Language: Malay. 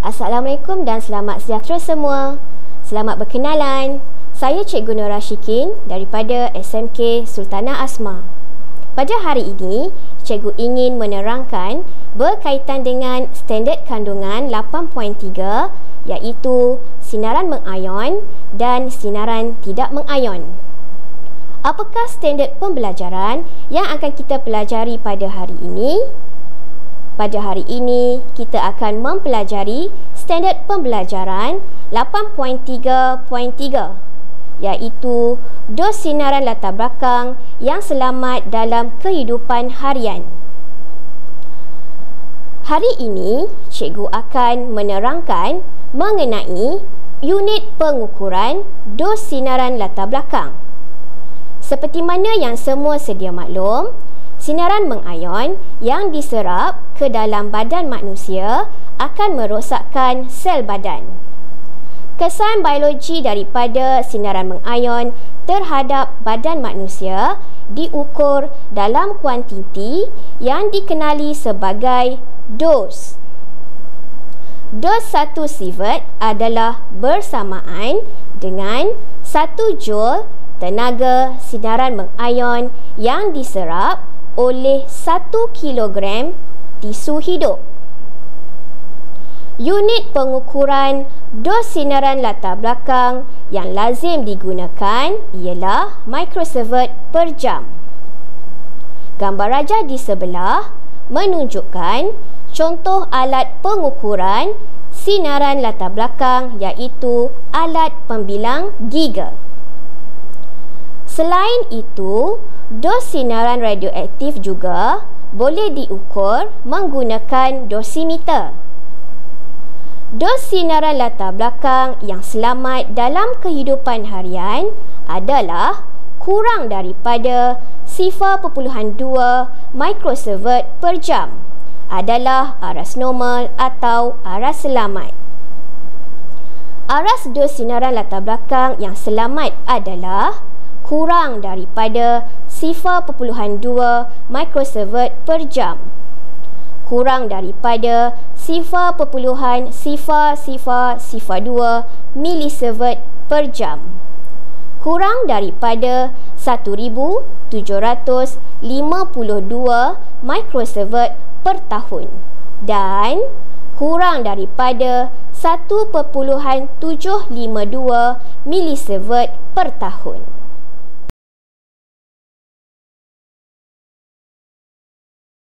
Assalamualaikum dan selamat sejahtera semua. Selamat berkenalan. Saya Cikgu Nur Rashikin daripada SMK Sultanah Asma. Pada hari ini, Cikgu ingin menerangkan berkaitan dengan standard kandungan 8.3 iaitu sinaran mengayon dan sinaran tidak mengayon. Apakah standard pembelajaran yang akan kita pelajari pada hari ini? Pada hari ini, kita akan mempelajari standard pembelajaran 8.3.3 iaitu dos sinaran latar belakang yang selamat dalam kehidupan harian. Hari ini, cikgu akan menerangkan mengenai unit pengukuran dos sinaran latar belakang. Seperti mana yang semua sedia maklum, sinaran mengayon yang diserap ke dalam badan manusia akan merosakkan sel badan. Kesan biologi daripada sinaran mengayon terhadap badan manusia diukur dalam kuantiti yang dikenali sebagai dos. Dos 1 sievert adalah bersamaan dengan 1 joule tenaga sinaran mengayon yang diserap oleh 1 kilogram tisu hidup. Unit pengukuran dos sinaran latar belakang yang lazim digunakan ialah microsievert per jam. Gambar rajah di sebelah menunjukkan contoh alat pengukuran sinaran latar belakang iaitu alat pembilang giga. Selain itu, dos sinaran radioaktif juga boleh diukur menggunakan dosimeter. Dos sinaran latar belakang yang selamat dalam kehidupan harian adalah kurang daripada 0.2 microsievert per jam adalah aras normal atau aras selamat. Aras dos sinaran latar belakang yang selamat adalah kurang daripada 0.2 microsievert per jam, kurang daripada 0.002 milisievert per jam, kurang daripada 1,752 microsievert per tahun dan kurang daripada 1.752 milisievert per tahun.